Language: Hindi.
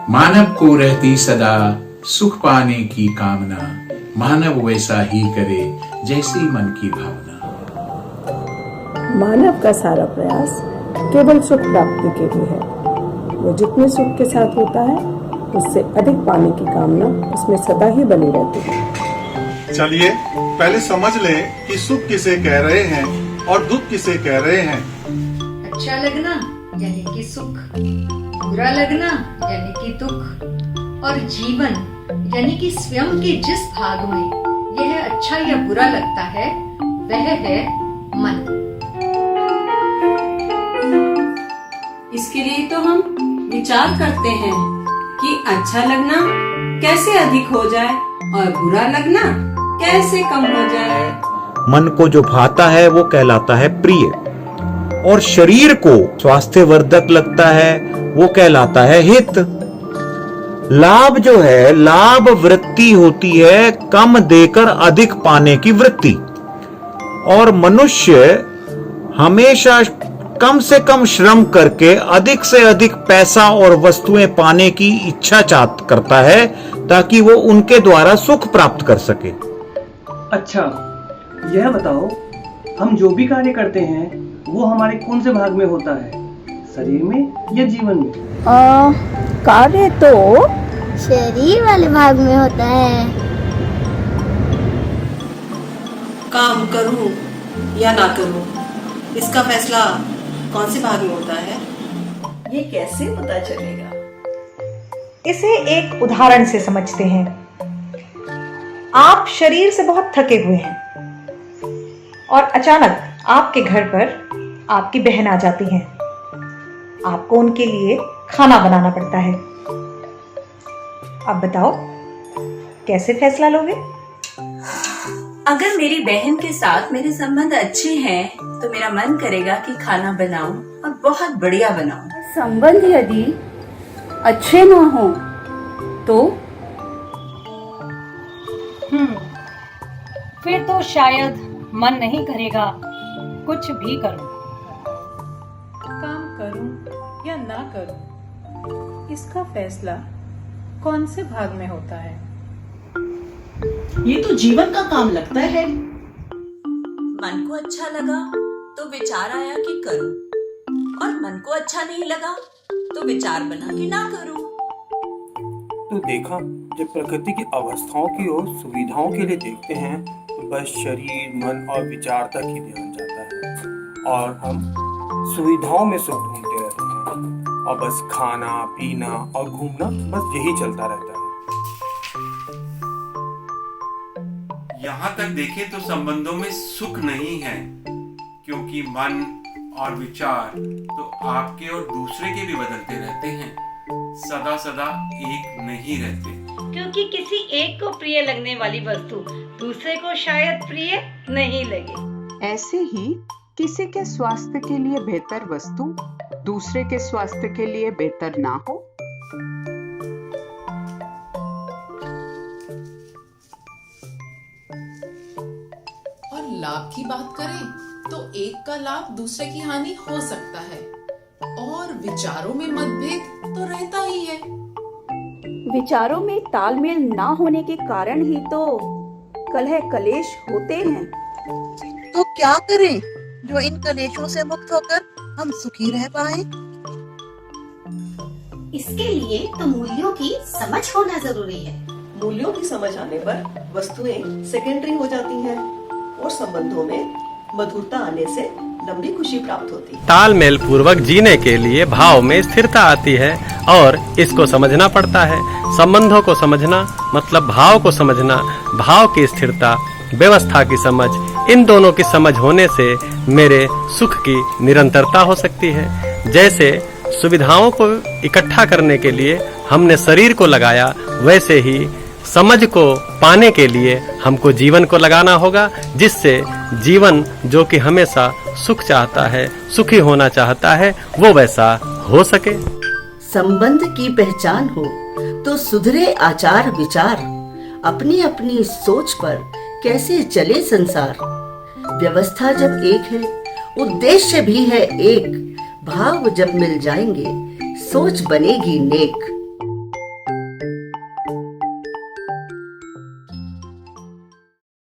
मानव को रहती सदा सुख पाने की कामना, मानव वैसा ही करे जैसी मन की भावना। मानव का सारा प्रयास केवल सुख प्राप्ति के लिए है। वो जितने सुख के साथ होता है उससे अधिक पाने की कामना उसमें सदा ही बनी रहती है। चलिए पहले समझ लें कि सुख किसे कह रहे हैं और दुख किसे कह रहे हैं। अच्छा लगना यानी कि सुख, बुरा लगना यानी कि दुख, और जीवन यानी कि स्वयं के जिस भाग में यह अच्छा या बुरा लगता है वह है मन। इसके लिए तो हम विचार करते हैं कि अच्छा लगना कैसे अधिक हो जाए और बुरा लगना कैसे कम हो जाए। मन को जो भाता है वो कहलाता है प्रिय, और शरीर को स्वास्थ्यवर्धक लगता है वो कहलाता है हित। लाभ जो है, लाभ वृत्ति होती है कम देकर अधिक पाने की वृत्ति, और मनुष्य हमेशा कम से कम श्रम करके अधिक से अधिक पैसा और वस्तुएं पाने की इच्छा करता है ताकि वो उनके द्वारा सुख प्राप्त कर सके। अच्छा, यह बताओ, हम जो भी कार्य करते हैं वो हमारे कौन से भाग में होता है, शरीर में या जीवन में? कार्य तो शरीर वाले भाग में होता है। काम करूं या ना करूं, इसका फैसला कौन से भाग में होता है? ये कैसे पता चलेगा? इसे एक उदाहरण से समझते हैं। आप शरीर से बहुत थके हुए हैं और अचानक आपके घर पर आपकी बहन आ जाती है। आपको उनके लिए खाना बनाना पड़ता है। अब बताओ कैसे फैसला लोगे? अगर मेरी बहन के साथ मेरे संबंध अच्छे हैं तो मेरा मन करेगा कि खाना बनाऊं और बहुत बढ़िया बनाऊं। संबंध यदि अच्छे ना हो तो फिर तो शायद मन नहीं करेगा कुछ भी करूं। काम करूं या ना करूं, इसका फैसला कौन से भाग में होता है? ये तो जीवन का काम लगता है। मन को अच्छा लगा तो विचार आया कि करूं, और मन को अच्छा नहीं लगा तो विचार बना कि ना करूं। तो देखा, जब प्रकृति की अवस्थाओं की ओर सुविधाओं के लिए देखते हैं तो बस शरीर, मन और विचार तक ही ध्यान जाता है, और हम सुविधाओं में सुख ढूंढते रहते हैं, और बस खाना, पीना और घूमना, बस यही चलता रहता है। यहाँ तक देखें तो संबंधों में सुख नहीं है, क्योंकि मन और विचार तो आपके और दूसरे के भी बदलते रहते हैं, सदा सदा एक नहीं रहते। क्योंकि किसी एक को प्रिय लगने वाली वस्तु दूसरे को शायद प्रिय नहीं लगे। ऐसे ही किसी के स्वास्थ्य के लिए बेहतर वस्तु दूसरे के स्वास्थ्य के लिए बेहतर ना हो। और लाभ की बात करें तो एक का लाभ दूसरे की हानि हो सकता है, और विचारों में मतभेद तो रहता ही है। विचारों में तालमेल ना होने के कारण ही तो कलह कलेश होते हैं। तो क्या करें जो इन कलेशों से मुक्त होकर हम सुखी रह पाए? इसके लिए तो मूल्यों की समझ होना जरूरी है। मूल्यों की समझ आने पर वस्तुएं सेकेंडरी हो जाती हैं, और संबंधों में मधुरता आने से लंबी खुशी प्राप्त होती है। तालमेल पूर्वक जीने के लिए भाव में स्थिरता आती है, और इसको समझना पड़ता है। संबंधों को समझना मतलब भाव को समझना, भाव की स्थिरता, व्यवस्था की समझ, इन दोनों की समझ होने से मेरे सुख की निरंतरता हो सकती है। जैसे सुविधाओं को इकट्ठा करने के लिए हमने शरीर को लगाया, वैसे ही समझ को पाने के लिए हमको जीवन को लगाना होगा, जिससे जीवन जो कि हमेशा सुख चाहता है, सुखी होना चाहता है, वो वैसा हो सके। संबंध की पहचान हो तो सुधरे आचार विचार, अपनी अपनी सोच पर कैसे चले संसार। व्यवस्था जब एक है, उद्देश्य भी है एक। भाव जब मिल जाएंगे, सोच बनेगी नेक।